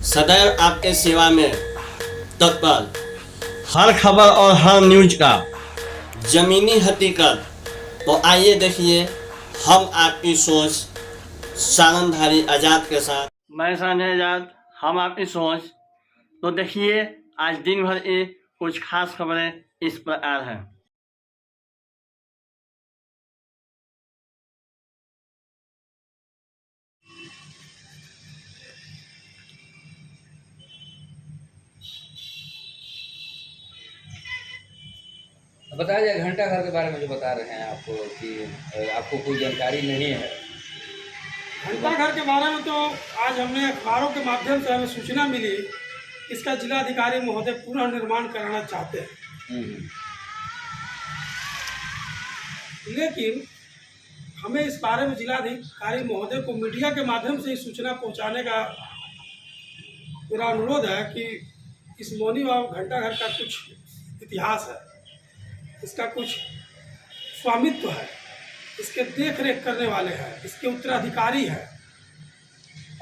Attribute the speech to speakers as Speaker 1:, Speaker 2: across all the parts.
Speaker 1: सदैव आपके सेवा में तत्पर, हर खबर और हर न्यूज का जमीनी हकीकत। तो आइए देखिए हम आपकी सोच सारंगधारी आजाद के साथ। मैं संजय आजाद, हम आपकी सोच। तो देखिए आज दिन भर की कुछ खास खबरें इस प्रकार हैं।
Speaker 2: बताया जाए घंटा घर के बारे में जो बता रहे हैं आपको कि आपको कोई जानकारी नहीं है।
Speaker 3: घंटा घर के बारे में तो आज हमने अखबारों के माध्यम से हमें सूचना मिली, इसका जिलाधिकारी महोदय पुनर्निर्माण कराना चाहते हैं। लेकिन हमें इस बारे में जिलाधिकारी महोदय को मीडिया के माध्यम से सूचना पहुंचाने का मेरा अनुरोध है कि इस मौनी बाबा घंटा घर का कुछ इतिहास है, इसका कुछ स्वामित्व है, इसके देख रेख करने वाले हैं, इसके उत्तराधिकारी हैं।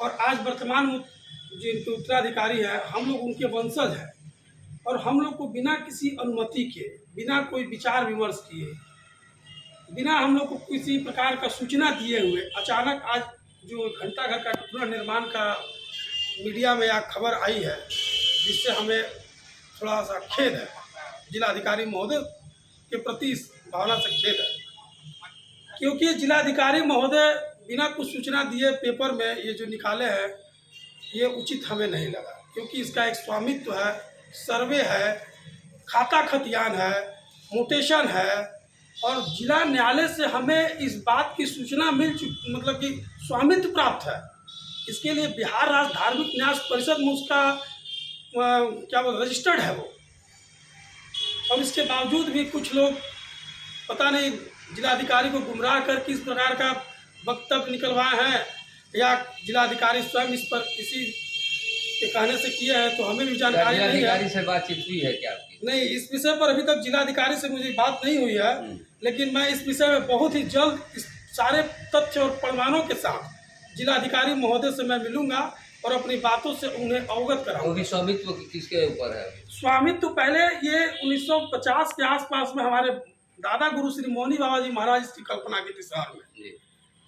Speaker 3: और आज वर्तमान जो इनके उत्तराधिकारी हैं, हम लोग उनके वंशज हैं। और हम लोग को बिना किसी अनुमति के, बिना कोई विचार विमर्श किए, बिना हम लोग को किसी प्रकार का सूचना दिए हुए अचानक आज जो घंटा घर का पुनर्निर्माण का मीडिया में या खबर आई है, जिससे हमें थोड़ा सा खेद है। जिलाधिकारी महोदय के प्रति इस भावना से खेद है, क्योंकि जिलाधिकारी महोदय बिना कुछ सूचना दिए पेपर में ये जो निकाले हैं, ये उचित हमें नहीं लगा। क्योंकि इसका एक स्वामित्व है, सर्वे है, खाता खतियान है, म्यूटेशन है, और जिला न्यायालय से हमें इस बात की सूचना मिल चुकी, मतलब कि स्वामित्व प्राप्त है। इसके लिए बिहार राज्य धार्मिक न्यास परिषद में उसका क्या रजिस्टर्ड है वो। और इसके बावजूद भी कुछ लोग पता नहीं जिलाधिकारी को गुमराह कर किस प्रकार का वक्तव्य निकलवाए हैं, या जिलाधिकारी स्वयं इस पर किसी के कहने से किए हैं, तो हमें भी जानकारी नहीं है।
Speaker 2: जिलाधिकारी से बातचीत हुई है क्या आपकी?
Speaker 3: नहीं, इस विषय पर अभी तक जिलाधिकारी से मुझे बात नहीं हुई है, लेकिन मैं इस विषय में बहुत ही जल्द इस सारे तथ्य और प्रमाणों के साथ जिलाधिकारी महोदय से मैं मिलूंगा और अपनी बातों से उन्हें अवगत कराऊंगा।
Speaker 2: स्वामित्व किसके ऊपर है?
Speaker 3: स्वामित्व पहले ये 1950 के आसपास में हमारे दादा गुरु श्री मौनी बाबा जी महाराज की कल्पना की थी शहर में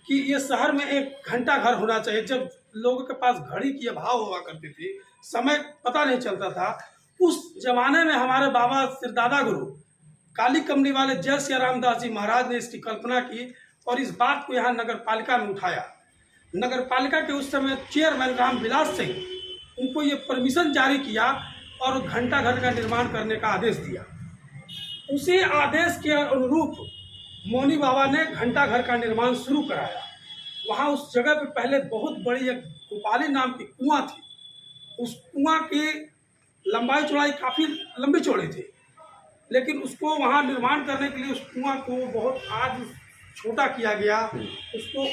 Speaker 3: कि ये शहर में एक घंटा घर होना चाहिए। जब लोगों के पास घड़ी की अभाव हुआ करती थी, समय पता नहीं चलता था, उस जमाने में हमारे बाबा श्री दादा गुरु काली कमनी वाले जय सिया रामदास जी महाराज ने इसकी कल्पना की और इस बात को यहाँ नगर पालिका में उठाया। नगर पालिका के उस समय चेयरमैन राम विलास सिंह, उनको ये परमिशन जारी किया और घंटा घर का निर्माण करने का आदेश दिया। उसी आदेश के अनुरूप मौनी बाबा ने घंटा घर का निर्माण शुरू कराया। वहाँ उस जगह पे पहले बहुत बड़ी एक गोपाली नाम की कुआं थी। उस कुआं की लंबाई चौड़ाई काफ़ी लंबी चौड़ी थी, लेकिन उसको वहाँ निर्माण करने के लिए उस कुआं को बहुत आज छोटा किया गया। उसको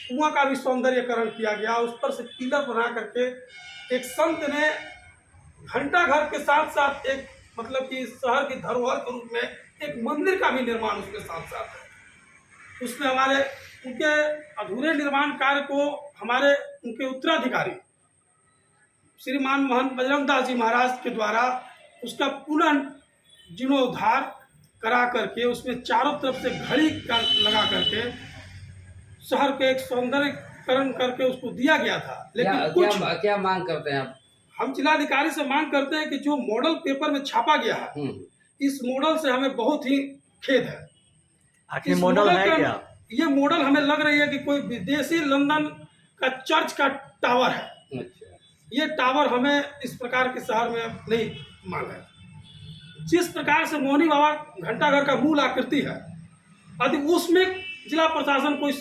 Speaker 3: कुआं का भी सौंदर्यकरण किया गया। उस पर से पिलर बना करके एक संत ने घंटा घर के साथ साथ एक मतलब कि शहर की धरोहर के रूप में एक मंदिर का भी निर्माण उसके साथ साथ है। उसमें हमारे उनके अधूरे निर्माण कार्य को हमारे उनके उत्तराधिकारी श्रीमान महंत बजरंग दास जी महाराज के द्वारा उसका पुनः जीर्णोद्धार करा करके उसमें चारों तरफ से घड़ी का लगा करके शहर के एक सौंदर्यकरण करके उसको दिया गया था। लेकिन
Speaker 2: क्या मांग करते हैं आप? हम
Speaker 3: जिलाधिकारी से मांग करते हैं कि जो मॉडल पेपर में छापा गया है, इस मॉडल से हमें बहुत ही खेद है।
Speaker 1: आखिर मॉडल है क्या?
Speaker 3: ये मॉडल हमें लग रही है कि कोई विदेशी लंदन का चर्च का टावर है। ये टावर हमें इस प्रकार के शहर में नहीं मांग है। जिस प्रकार से मौनी बाबा घंटा घर का मूल आकृति है, यदि उसमें जिला प्रशासन कोई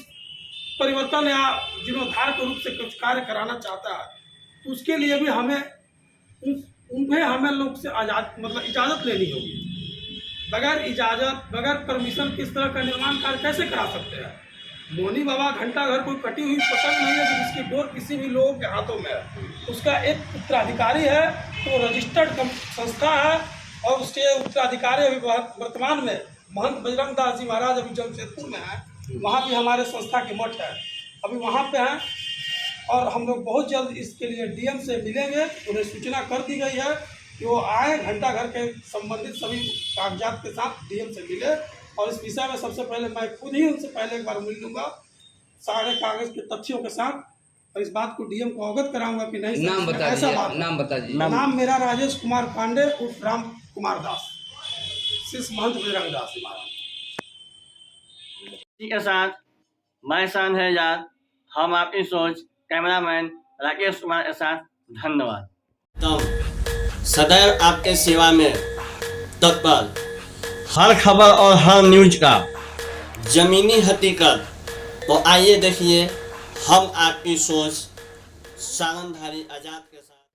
Speaker 3: परिवर्तन या जीर्णोद्धार के रूप से कुछ कार्य कराना चाहता है, तो उसके लिए भी हमें उन्हें हमें लोग से इजाज़त लेनी होगी। बगैर इजाज़त, बगैर परमिशन किस तरह का निर्माण कार्य कैसे करा सकते हैं? मौनी बाबा घंटा घर कोई कटी हुई पतंग नहीं है जिसकी डोर किसी भी लोगों के हाथों में है। उसका एक उत्तराधिकारी है, तो रजिस्टर्ड संस्था है, और उसके उत्तराधिकारी अभी वर्तमान में महंत बजरंग दास जी महाराज अभी जमशेदपुर में है। वहाँ भी हमारे संस्था के मठ है, अभी वहाँ पे हैं। और हम लोग बहुत जल्द इसके लिए डीएम से मिलेंगे। उन्हें सूचना कर दी गई है कि वो आए, घंटाघर के संबंधित सभी कागजात के साथ डीएम से मिले। और इस विषय में सबसे पहले मैं खुद ही उनसे पहले एक बार मिल लूँगा सारे कागज के तथ्यों के साथ, और इस बात को डीएम को अवगत कराऊंगा कि नहीं
Speaker 2: नाम बता
Speaker 3: ऐसा
Speaker 2: दीजिए,
Speaker 3: बात है।
Speaker 2: नाम बता दीजिए।
Speaker 3: नाम मेरा राजेश कुमार पांडे उर्फ राम कुमार दास, शिष्य महंत बजरंग दास महाराज।
Speaker 1: इसी के साथ मैं शान है याद, हम आपकी सोच, कैमरामैन राकेश कुमार के साथ धन्यवाद। तब सदैव आपके सेवा में तत्पर, हर खबर और हर न्यूज का जमीनी हकीकत। तो आइए देखिए हम आपकी सोच सारंगधारी आजाद के साथ।